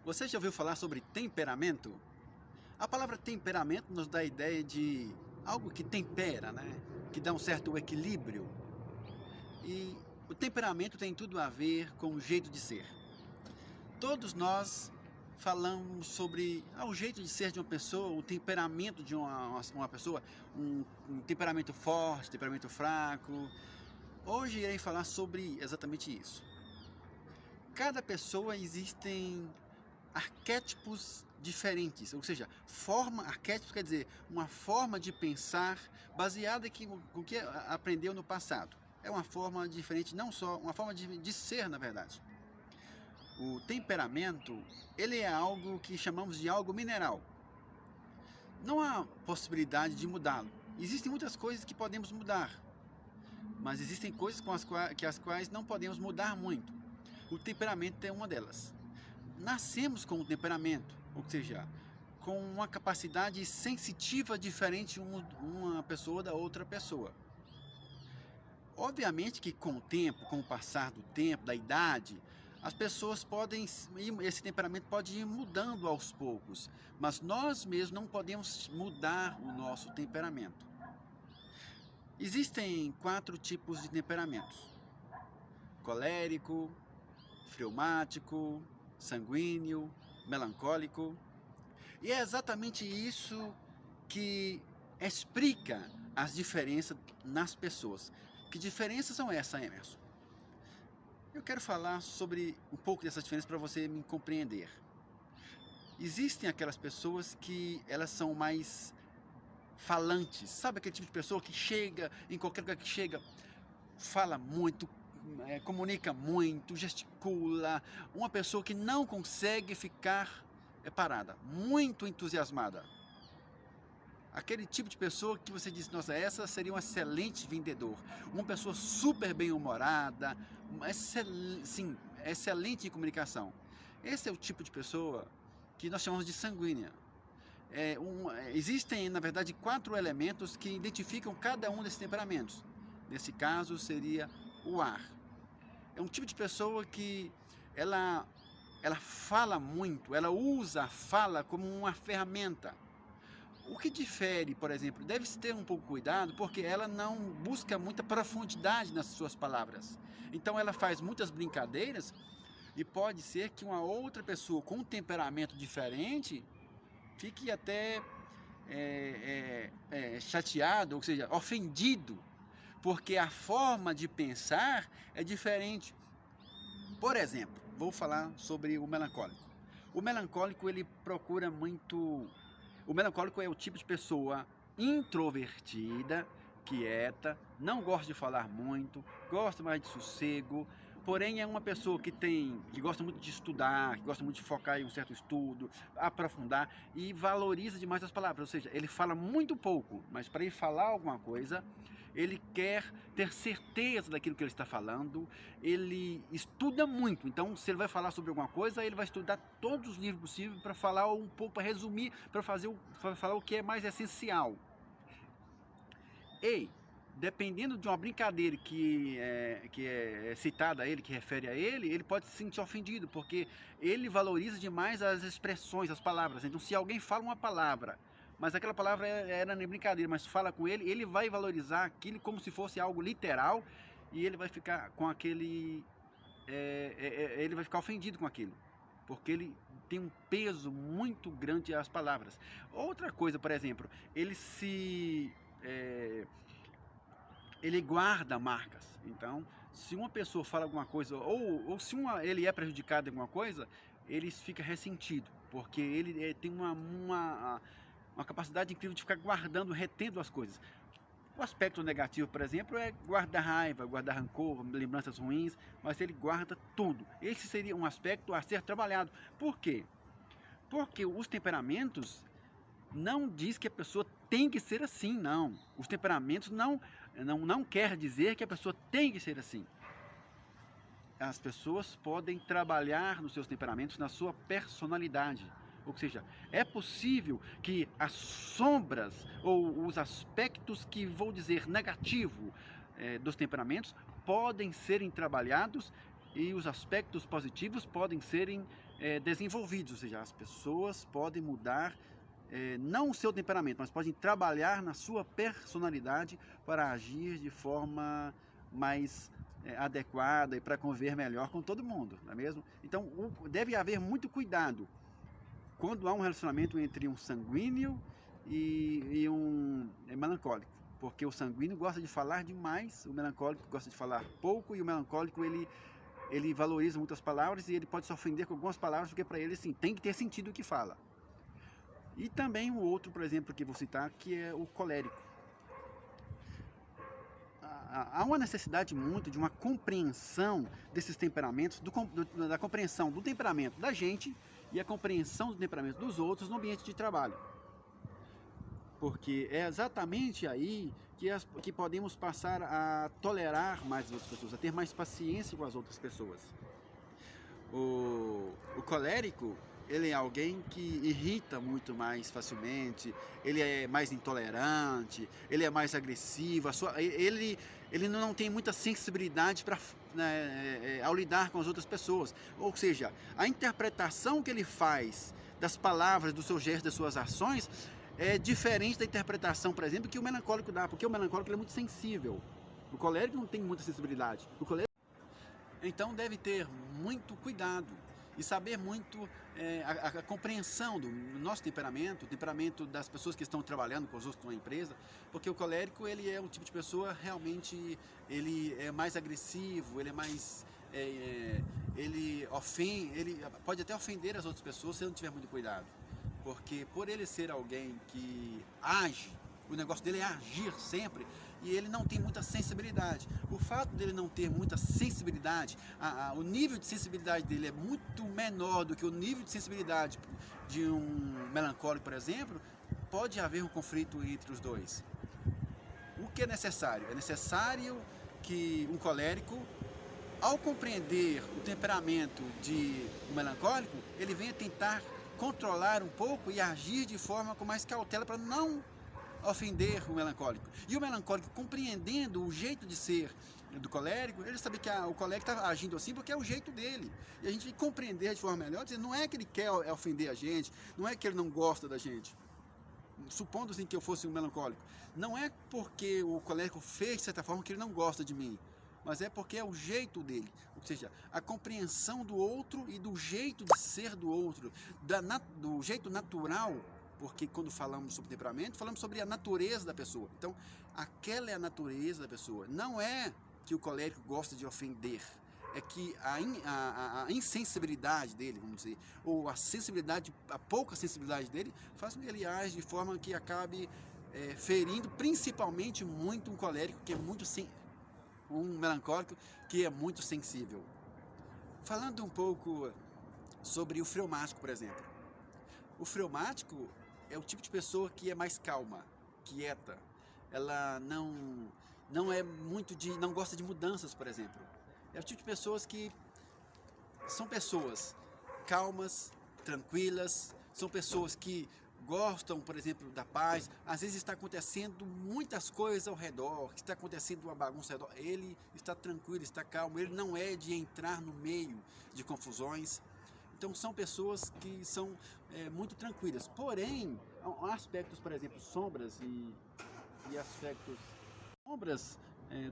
Você já ouviu falar sobre temperamento? A palavra temperamento nos dá a ideia de algo que tempera, né? Que dá um certo equilíbrio. E o temperamento tem tudo a ver com o jeito de ser. Todos nós falamos sobre o jeito de ser de uma pessoa, o temperamento de uma pessoa, um temperamento forte, temperamento fraco. Hoje irei falar sobre exatamente isso. Cada pessoa existem arquétipos diferentes, ou seja, arquétipos quer dizer uma forma de pensar baseada com o que aprendeu no passado. É uma forma diferente, não só uma forma de ser, na verdade. O temperamento, ele é algo que chamamos de algo mineral. Não há possibilidade de mudá-lo. Existem muitas coisas que podemos mudar, mas existem coisas as quais não podemos mudar muito. O temperamento é uma delas. Nascemos com um temperamento, ou seja, com uma capacidade sensitiva diferente uma pessoa da outra pessoa. Obviamente que com o tempo, com o passar do tempo, da idade, as pessoas esse temperamento pode ir mudando aos poucos, mas nós mesmos não podemos mudar o nosso temperamento. Existem 4 tipos de temperamentos: colérico, fleumático, sanguíneo, melancólico. E é exatamente isso que explica as diferenças nas pessoas. Que diferenças são essas, Emerson? Eu quero falar sobre um pouco dessas diferenças para você me compreender. Existem aquelas pessoas que elas são mais falantes. Sabe aquele tipo de pessoa que chega, em qualquer lugar que chega, fala muito, comunica muito, gesticula, uma pessoa que não consegue ficar parada, muito entusiasmada. Aquele tipo de pessoa que você diz, nossa, essa seria um excelente vendedor, uma pessoa super bem-humorada, excelente em comunicação. Esse é o tipo de pessoa que nós chamamos de sanguínea. Existem, na verdade, 4 elementos que identificam cada um desses temperamentos. Nesse caso, seria o ar. É um tipo de pessoa que ela fala muito, ela usa a fala como uma ferramenta. O que difere, por exemplo, deve-se ter um pouco cuidado, porque ela não busca muita profundidade nas suas palavras. Então ela faz muitas brincadeiras e pode ser que uma outra pessoa com um temperamento diferente fique até chateado, ou seja, ofendido, porque a forma de pensar é diferente. Por exemplo, vou falar sobre o melancólico. O melancólico, ele procura muito... O melancólico é o tipo de pessoa introvertida, quieta, não gosta de falar muito, gosta mais de sossego, porém é uma pessoa que gosta muito de estudar, que gosta muito de focar em um certo estudo, aprofundar e valoriza demais as palavras, ou seja, ele fala muito pouco, mas para ele falar alguma coisa, ele quer ter certeza daquilo que ele está falando, ele estuda muito, então se ele vai falar sobre alguma coisa, ele vai estudar todos os livros possíveis para falar um pouco, para resumir, para falar o que é mais essencial. E, dependendo de uma brincadeira que é citada a ele, que refere a ele, ele pode se sentir ofendido, porque ele valoriza demais as expressões, as palavras. Então, se alguém fala uma palavra, mas aquela palavra era nem brincadeira, mas fala com ele, ele vai valorizar aquilo como se fosse algo literal, e ele vai ficar com aquele... ele vai ficar ofendido com aquilo, porque ele tem um peso muito grande às palavras. Outra coisa, por exemplo, ele guarda marcas. Então, se uma pessoa fala alguma coisa, ou se ele é prejudicado em alguma coisa, ele fica ressentido, porque ele tem uma capacidade incrível de ficar guardando, retendo as coisas. O aspecto negativo, por exemplo, é guardar raiva, guardar rancor, lembranças ruins, mas ele guarda tudo. Esse seria um aspecto a ser trabalhado. Por quê? Porque os temperamentos não diz que a pessoa tem que ser assim, não. Os temperamentos não quer dizer que a pessoa tem que ser assim. As pessoas podem trabalhar nos seus temperamentos, na sua personalidade. Ou seja, é possível que as sombras ou os aspectos que vou dizer negativo dos temperamentos podem serem trabalhados e os aspectos positivos podem serem desenvolvidos, ou seja, as pessoas podem mudar não o seu temperamento, mas podem trabalhar na sua personalidade para agir de forma mais adequada e para conviver melhor com todo mundo, não é mesmo? Então deve haver muito cuidado quando há um relacionamento entre um sanguíneo e um melancólico, porque o sanguíneo gosta de falar demais, o melancólico gosta de falar pouco, e o melancólico ele valoriza muitas palavras e ele pode se ofender com algumas palavras, porque para ele assim, tem que ter sentido o que fala. E também o outro, por exemplo, que vou citar, que é o colérico. Há uma necessidade muito de uma compreensão desses temperamentos, da compreensão do temperamento da gente e a compreensão do temperamento dos outros no ambiente de trabalho. Porque é exatamente aí que podemos passar a tolerar mais as outras pessoas, a ter mais paciência com as outras pessoas. O colérico, ele é alguém que irrita muito mais facilmente, ele é mais intolerante, ele é mais agressivo, ele não tem muita sensibilidade ao lidar com as outras pessoas. Ou seja, a interpretação que ele faz das palavras, dos seus gestos, das suas ações, é diferente da interpretação, por exemplo, que o melancólico dá, porque o melancólico é muito sensível. O colérico não tem muita sensibilidade. Então deve ter muito cuidado e saber muito a compreensão do nosso temperamento, o temperamento das pessoas que estão trabalhando com os outros numa empresa, porque o colérico, ele é um tipo de pessoa realmente, ele é mais agressivo, ele é mais ele pode até ofender as outras pessoas se ele não tiver muito cuidado, porque por ele ser alguém que age, o negócio dele é agir sempre, e ele não tem muita sensibilidade. O fato dele não ter muita sensibilidade, o nível de sensibilidade dele é muito menor do que o nível de sensibilidade de um melancólico, por exemplo, pode haver um conflito entre os dois. O que é necessário? É necessário que um colérico, ao compreender o temperamento de um melancólico, ele venha tentar controlar um pouco e agir de forma com mais cautela para não ofender o melancólico. E o melancólico, compreendendo o jeito de ser do colérico, ele sabe que o colérico está agindo assim porque é o jeito dele. E a gente tem que compreender de forma melhor, dizer, não é que ele quer ofender a gente, não é que ele não gosta da gente. Supondo assim que eu fosse um melancólico, não é porque o colérico fez de certa forma que ele não gosta de mim, mas é porque é o jeito dele, ou seja, a compreensão do outro e do jeito de ser do outro, do jeito natural, porque quando falamos sobre temperamento, falamos sobre a natureza da pessoa. Então, aquela é a natureza da pessoa. Não é que o colérico gosta de ofender, é que a insensibilidade dele, vamos dizer, ou a pouca sensibilidade dele, faz com que ele age de forma que acabe ferindo principalmente muito um colérico que é muito um melancólico que é muito sensível. Falando um pouco sobre o fleumático, por exemplo. O fleumático é o tipo de pessoa que é mais calma, quieta. Ela não é muito não gosta de mudanças, por exemplo. É o tipo de pessoas que são pessoas calmas, tranquilas, são pessoas que gostam, por exemplo, da paz. Às vezes está acontecendo muitas coisas ao redor, está acontecendo uma bagunça ao redor. Ele está tranquilo, está calmo, ele não é de entrar no meio de confusões. Então são pessoas que são muito tranquilas. Porém, há aspectos, por exemplo, sombras e aspectos... Sombras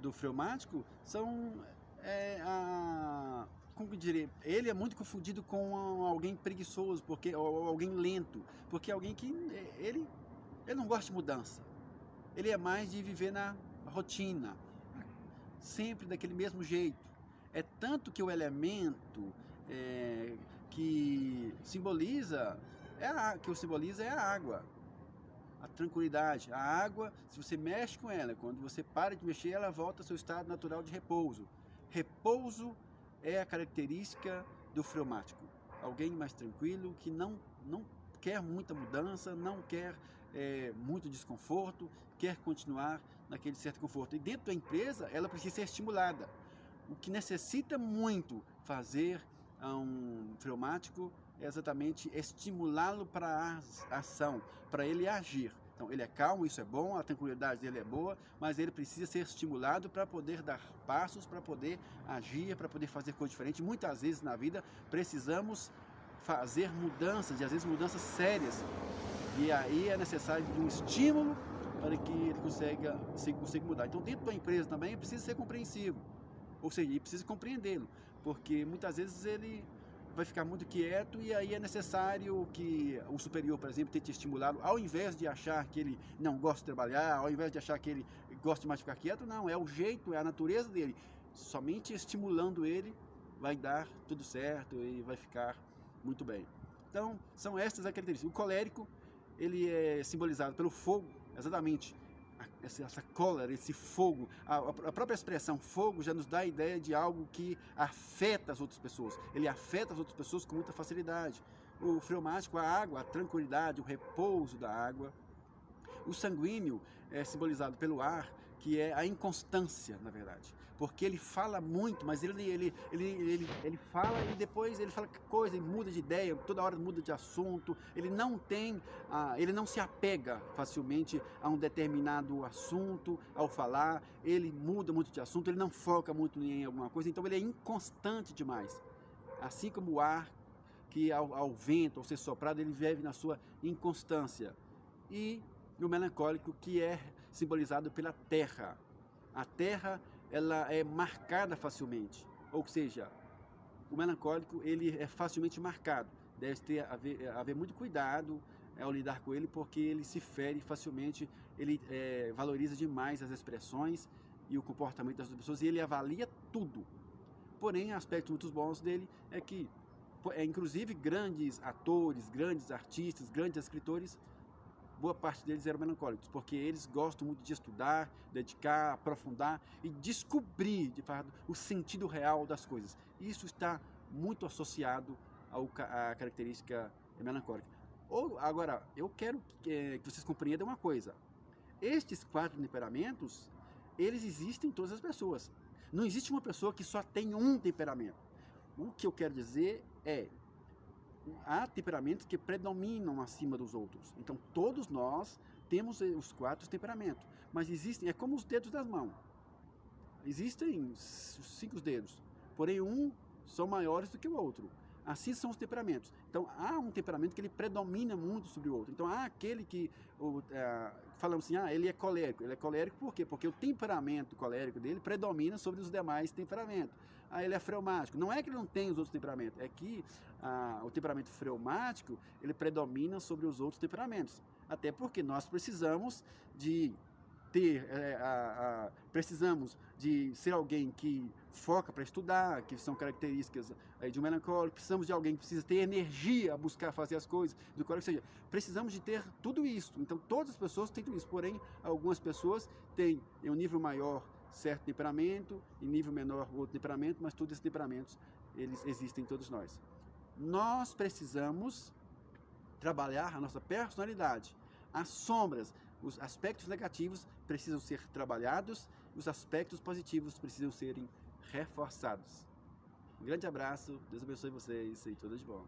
do fleumático são... como que eu diria? Ele é muito confundido com alguém preguiçoso, ou alguém lento, porque alguém que ele não gosta de mudança. Ele é mais de viver na rotina, sempre daquele mesmo jeito. É tanto que o elemento que simboliza é a água, a tranquilidade. A água, se você mexe com ela, quando você para de mexer, ela volta ao seu estado natural de repouso. Repouso é a característica do fleumático. Alguém mais tranquilo, que não quer muita mudança, não quer muito desconforto, quer continuar naquele certo conforto. E dentro da empresa, ela precisa ser estimulada. O que necessita muito fazer a um fleumático é exatamente estimulá-lo para a ação, para ele agir. Então, ele é calmo, isso é bom, a tranquilidade dele é boa, mas ele precisa ser estimulado para poder dar passos, para poder agir, para poder fazer coisa diferente. Muitas vezes na vida precisamos fazer mudanças, e às vezes mudanças sérias. E aí é necessário de um estímulo para que ele consiga mudar. Então, dentro da empresa também precisa ser compreensivo, ou seja, ele precisa compreendê-lo, porque muitas vezes ele vai ficar muito quieto e aí é necessário que o superior, por exemplo, tente estimulá-lo, ao invés de achar que ele não gosta de trabalhar, ao invés de achar que ele gosta mais de ficar quieto, não, é o jeito, é a natureza dele. Somente estimulando ele vai dar tudo certo e vai ficar muito bem. Então, são estas as características. O colérico, ele é simbolizado pelo fogo, exatamente, essa cólera, esse fogo. A própria expressão fogo já nos dá a ideia de algo que afeta as outras pessoas. Ele afeta as outras pessoas com muita facilidade. O fleumático, a água, a tranquilidade, o repouso da água. O sanguíneo é simbolizado pelo ar, que é a inconstância, na verdade. Porque ele fala muito, mas ele fala e depois ele fala coisa, ele muda de ideia, toda hora muda de assunto, ele não se apega facilmente a um determinado assunto ao falar, ele muda muito de assunto, ele não foca muito em alguma coisa, então ele é inconstante demais. Assim como o ar, que ao vento, ao ser soprado, ele vive na sua inconstância. E o melancólico, que é simbolizado pela terra. A terra, ela é marcada facilmente, ou seja, o melancólico, ele é facilmente marcado. Deve haver muito cuidado ao lidar com ele, porque ele se fere facilmente, ele valoriza demais as expressões e o comportamento das pessoas, e ele avalia tudo. Porém, aspectos muito bons dele é que, inclusive, grandes atores, grandes artistas, grandes escritores, boa parte deles eram melancólicos, porque eles gostam muito de estudar, dedicar, aprofundar e descobrir, de fato, o sentido real das coisas. Isso está muito associado à característica melancólica. Agora, eu quero que vocês compreendam uma coisa. Estes 4 temperamentos, eles existem em todas as pessoas. Não existe uma pessoa que só tem um temperamento. O que eu quero dizer é, há temperamentos que predominam acima dos outros. Então, todos nós temos os 4 temperamentos. Mas existem, é como os dedos das mãos. Existem os 5 dedos, porém um são maiores do que o outro. Assim são os temperamentos. Então, há um temperamento que ele predomina muito sobre o outro. Então, há aquele que, falamos assim, ele é colérico. Ele é colérico por quê? Porque o temperamento colérico dele predomina sobre os demais temperamentos. Ele é fleumático. Não é que ele não tem os outros temperamentos, é que o temperamento fleumático, ele predomina sobre os outros temperamentos. Até porque nós precisamos de precisamos de ser alguém que foca para estudar, que são características de um melancólico, precisamos de alguém que precisa ter energia a buscar fazer as coisas, do colérico, ou seja, precisamos de ter tudo isso. Então, todas as pessoas têm tudo isso, porém, algumas pessoas têm em um nível maior certo temperamento, em nível menor outro temperamento, mas todos esses temperamentos, eles existem em todos nós. Nós precisamos trabalhar a nossa personalidade, as sombras, os aspectos negativos precisam ser trabalhados, os aspectos positivos precisam serem reforçados. Um grande abraço, Deus abençoe vocês e tudo de bom.